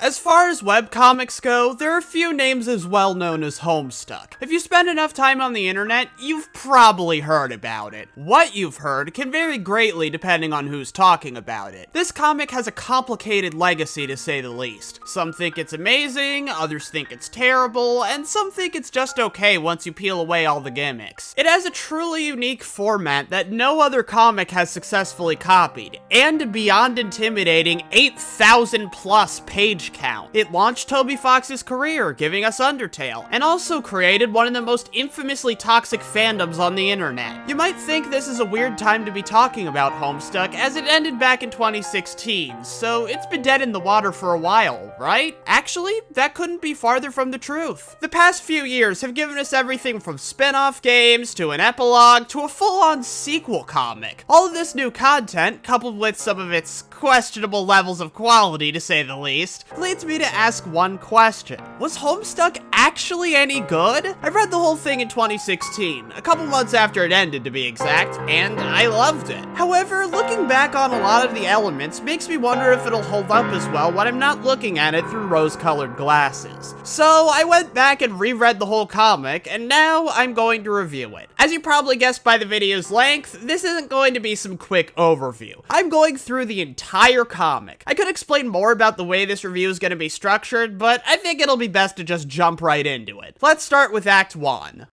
As far as webcomics go, there are few names as well known as Homestuck. If you spend enough time on the internet, you've probably heard about it. What you've heard can vary greatly depending on who's talking about it. This comic has a complicated legacy to say the least. Some think it's amazing, others think it's terrible, and some think it's just okay once you peel away all the gimmicks. It has a truly unique format that no other comic has successfully copied, and a beyond intimidating 8,000 plus page count. It launched Toby Fox's career, giving us Undertale, and also created one of the most infamously toxic fandoms on the internet. You might think this is a weird time to be talking about Homestuck, as it ended back in 2016, so it's been dead in the water for a while, right? Actually, that couldn't be farther from the truth. The past few years have given us everything from spin-off games, to an epilogue, to a full-on sequel comic. All of this new content, coupled with some of its questionable levels of quality to say the least, leads me to ask one question. Was Homestuck actually any good? I read the whole thing in 2016, a couple months after it ended to be exact, and I loved it. However, looking back on a lot of the elements makes me wonder if it'll hold up as well when I'm not looking at it through rose-colored glasses. So I went back and reread the whole comic, and now I'm going to review it. As you probably guessed by the video's length, this isn't going to be some quick overview. I'm going through the entire comic. I could explain more about the way this review is going to be structured, but I think it'll be best to just jump right into it. Let's start with Act 1.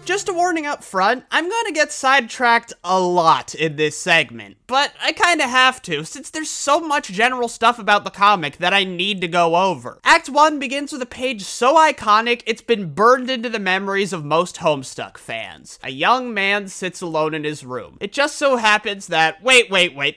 Just a warning up front, I'm gonna get sidetracked a lot in this segment, but I kinda have to, since there's so much general stuff about the comic that I need to go over. Act 1 begins with a page so iconic, it's been burned into the memories of most Homestuck fans. A young man sits alone in his room. It just so happens that, wait,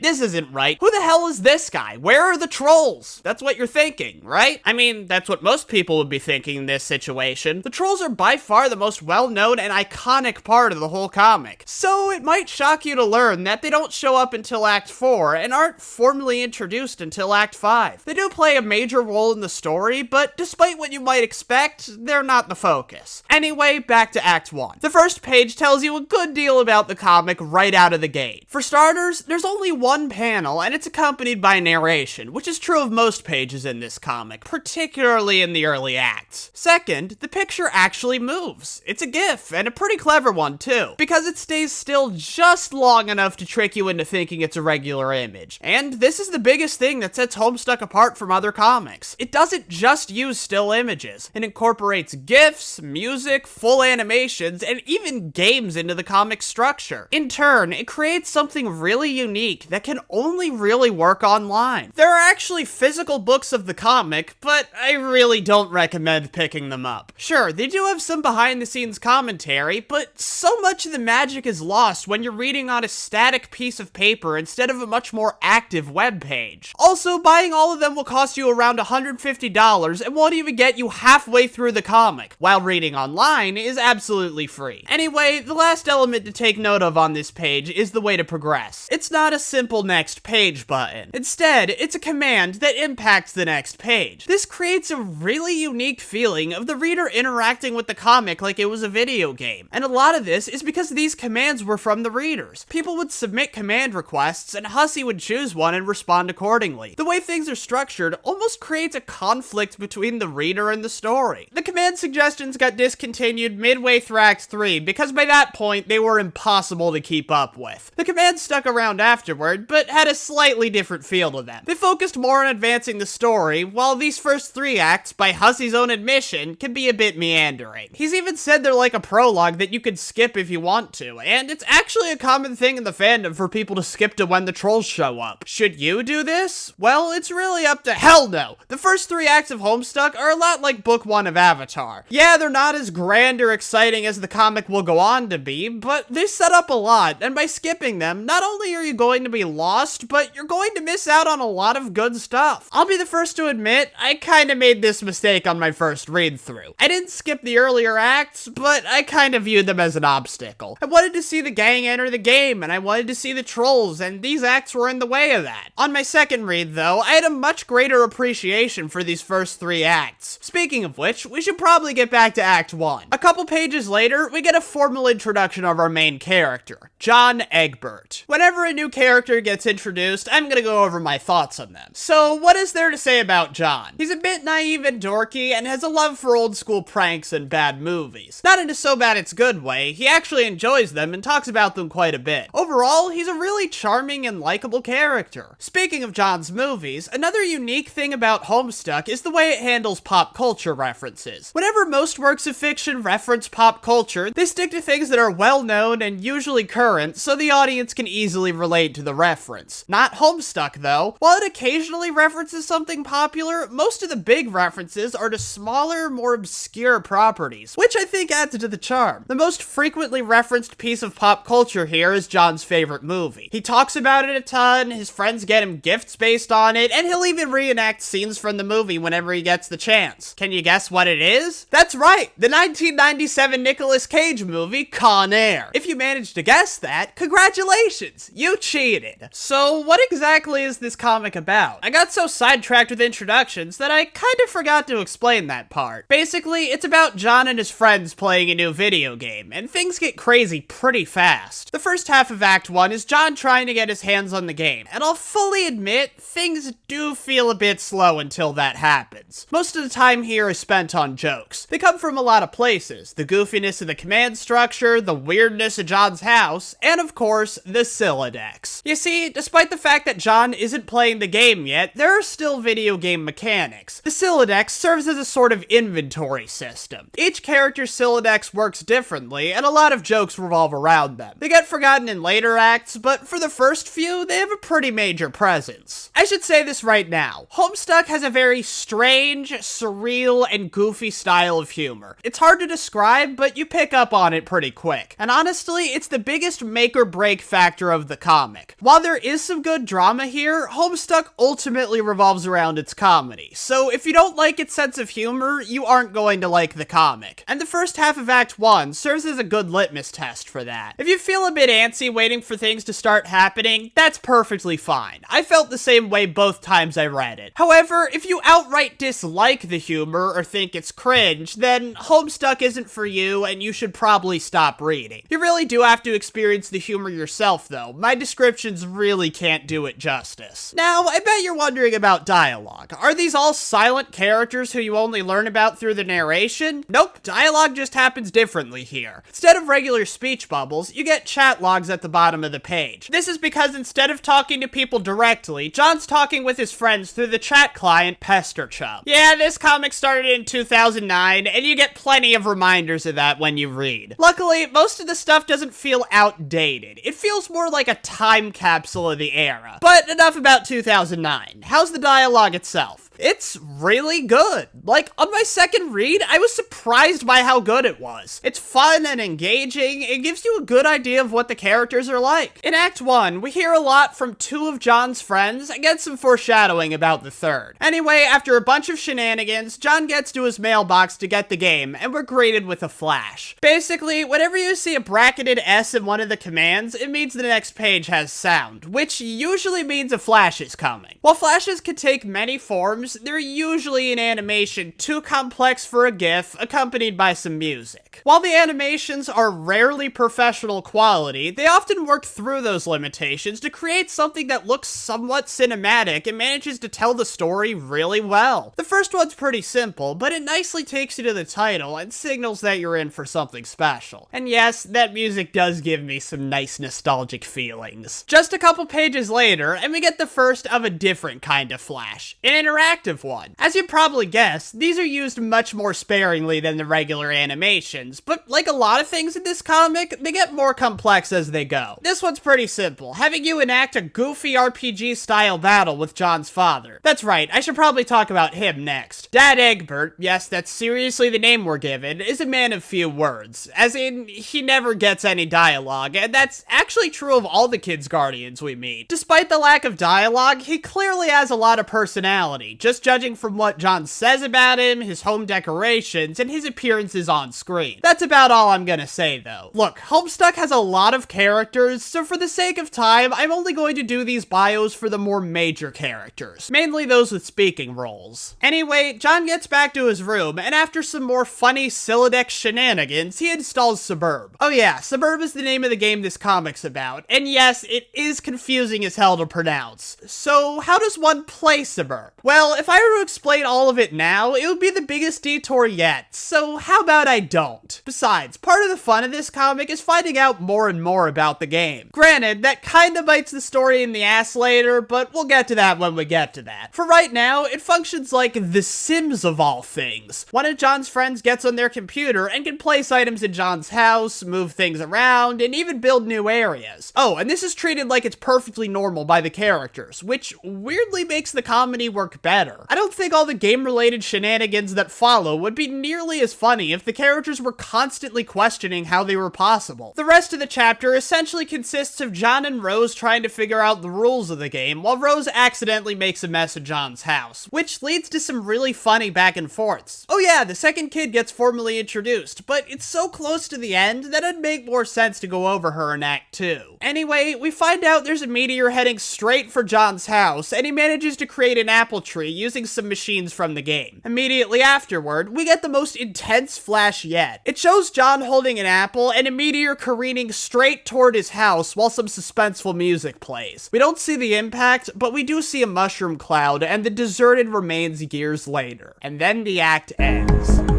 this isn't right. Who the hell is this guy? Where are the trolls? That's what you're thinking, right? I mean, that's what most people would be thinking in this situation. The trolls are by far the most well-known and iconic part of the whole comic. So it might shock you to learn that they don't show up until Act 4 and aren't formally introduced until Act 5. They do play a major role in the story, but despite what you might expect, they're not the focus. Anyway, back to Act 1. The first page tells you a good deal about the comic right out of the gate. For starters, there's only one panel and it's accompanied by narration, which is true of most pages in this comic, particularly in the early acts. Second, the picture actually moves. It's a GIF, and a pretty clever one too, because it stays still just long enough to trick you into thinking it's a regular image. And this is the biggest thing that sets Homestuck apart from other comics. It doesn't just use still images. It incorporates GIFs, music, full animations, and even games into the comic structure. In turn, it creates something really unique that can only really work online. There are actually physical books of the comic, but I really don't recommend picking them up. Sure, they do have some behind-the-scenes commentary, but so much of the magic is lost when you're reading on a static piece of paper instead of a much more active web page. Also, buying all of them will cost you around $150 and won't even get you halfway through the comic, while reading online is absolutely free. Anyway, the last element to take note of on this page is the way to progress. It's not a simple next page button. Instead, it's a command that impacts the next page. This creates a really unique feeling of the reader interacting with the comic like it was a video game. And a lot of this is because these commands were from the readers. People would submit command requests and Hussey would choose one and respond accordingly. The way things are structured almost creates a conflict between the reader and the story. The command suggestions got discontinued midway through Act 3 because by that point they were impossible to keep up with. The commands stuck around afterward, but had a slightly different feel to them. They focused more on advancing the story, while these first 3 acts, by Hussey's own admission, can be a bit meandering. He's even said they're like a prologue that you could skip if you want to, and it's actually a common thing in the fandom for people to skip to when the trolls show up. Should you do this? Well, it's really up to hell no! The first 3 acts of Homestuck are a lot like Book 1 of Avatar. Yeah, they're not as grand or exciting as the comic will go on to be, but they set up a lot, and by skipping them, not only are you going to be lost, but you're going to miss out on a lot of good stuff. I'll be the first to admit, I kinda made this mistake on my first read-through. I didn't skip the earlier acts, but I kinda kind of viewed them as an obstacle. I wanted to see the gang enter the game, and I wanted to see the trolls, and these acts were in the way of that. On my second read, though, I had a much greater appreciation for these first 3 acts. Speaking of which, we should probably get back to Act 1. A couple pages later, we get a formal introduction of our main character, John Egbert. Whenever a new character gets introduced, I'm gonna go over my thoughts on them. So, what is there to say about John? He's a bit naive and dorky, and has a love for old school pranks and bad movies. Not in a so bad it's good way, he actually enjoys them and talks about them quite a bit. Overall, he's a really charming and likable character. Speaking of John's movies, another unique thing about Homestuck is the way it handles pop culture references. Whenever most works of fiction reference pop culture, they stick to things that are well known and usually current, so the audience can easily relate to the reference. Not Homestuck though. While it occasionally references something popular, most of the big references are to smaller, more obscure properties, which I think adds to the charm. The most frequently referenced piece of pop culture here is John's favorite movie. He talks about it a ton, his friends get him gifts based on it, and he'll even reenact scenes from the movie whenever he gets the chance. Can you guess what it is? That's right, the 1997 Nicolas Cage movie, Con Air. If you managed to guess that, congratulations, you cheated. So what exactly is this comic about? I got so sidetracked with introductions that I kind of forgot to explain that part. Basically, it's about John and his friends playing a new video game, and things get crazy pretty fast. The first half of Act 1 is John trying to get his hands on the game, and I'll fully admit, things do feel a bit slow until that happens. Most of the time here is spent on jokes. They come from a lot of places: the goofiness of the command structure, the weirdness of John's house, and of course, the Sylladex. You see, despite the fact that John isn't playing the game yet, there are still video game mechanics. The Sylladex serves as a sort of inventory system. Each character's Sylladex works differently, and a lot of jokes revolve around them. They get forgotten in later acts, but for the first few, they have a pretty major presence. I should say this right now. Homestuck has a very strange, surreal, and goofy style of humor. It's hard to describe, but you pick up on it pretty quick. And honestly, it's the biggest make or break factor of the comic. While there is some good drama here, Homestuck ultimately revolves around its comedy. So if you don't like its sense of humor, you aren't going to like the comic. And the first half of Act 1 serves as a good litmus test for that. If you feel a bit antsy waiting for things to start happening, that's perfectly fine. I felt the same way both times I read it. However, if you outright dislike the humor or think it's cringe, then Homestuck isn't for you and you should probably stop reading. You really do have to experience the humor yourself though. My descriptions really can't do it justice. Now, I bet you're wondering about dialogue. Are these all silent characters who you only learn about through the narration? Nope, dialogue just happens differently here. Instead of regular speech bubbles, you get chat logs at the bottom of the page. This is because instead of talking to people directly, John's talking with his friends through the chat client PesterChub. Yeah, this comic started in 2009, and you get plenty of reminders of that when you read. Luckily, most of the stuff doesn't feel outdated. It feels more like a time capsule of the era. But enough about 2009. How's the dialogue itself? It's really good. Like, on my second read, I was surprised by how good it was. It's fun and engaging. It gives you a good idea of what the characters are like. In Act 1, we hear a lot from 2 of John's friends and get some foreshadowing about the third. Anyway, after a bunch of shenanigans, John gets to his mailbox to get the game, and we're greeted with a flash. Basically, whenever you see a bracketed S in one of the commands, it means the next page has sound, which usually means a flash is coming. While flashes can take many forms, they're usually an animation too complex for a GIF, accompanied by some music. While the animations are rarely professional quality, they often work through those limitations to create something that looks somewhat cinematic and manages to tell the story really well. The first one's pretty simple, but it nicely takes you to the title and signals that you're in for something special. And yes, that music does give me some nice nostalgic feelings. Just a couple pages later, and we get the first of a different kind of flash, an interactive one. As you probably guessed, these are used much more sparingly than the regular animations, but like a lot of things in this comic, they get more complex as they go. This one's pretty simple, having you enact a goofy RPG-style battle with John's father. That's right, I should probably talk about him next. Dad Egbert, yes, that's seriously the name we're given, is a man of few words, as in, he never gets any dialogue, and that's actually true of all the kids' guardians we meet. Despite the lack of dialogue, he clearly has a lot of personality, just just judging from what John says about him, his home decorations, and his appearances on screen. That's about all I'm gonna say though. Look, Homestuck has a lot of characters, so for the sake of time, I'm only going to do these bios for the more major characters, mainly those with speaking roles. Anyway, John gets back to his room, and after some more funny Sylladex shenanigans, he installs Suburb. Oh yeah, Suburb is the name of the game this comic's about, and yes, it is confusing as hell to pronounce. So how does one play Suburb? Well, if I were to explain all of it now, it would be the biggest detour yet, so how about I don't? Besides, part of the fun of this comic is finding out more and more about the game. Granted, that kinda bites the story in the ass later, but we'll get to that when we get to that. For right now, it functions like The Sims of all things. One of John's friends gets on their computer and can place items in John's house, move things around, and even build new areas. Oh, and this is treated like it's perfectly normal by the characters, which weirdly makes the comedy work better. I don't think all the game-related shenanigans that follow would be nearly as funny if the characters were constantly questioning how they were possible. The rest of the chapter essentially consists of John and Rose trying to figure out the rules of the game, while Rose accidentally makes a mess of John's house, which leads to some really funny back and forths. Oh yeah, the second kid gets formally introduced, but it's so close to the end that it'd make more sense to go over her in Act 2. Anyway, we find out there's a meteor heading straight for John's house, and he manages to create an apple tree using some machines from the game. Immediately afterward, we get the most intense flash yet. It shows John holding an apple and a meteor careening straight toward his house while some suspenseful music plays. We don't see the impact, but we do see a mushroom cloud and the deserted remains years later. And then the act ends.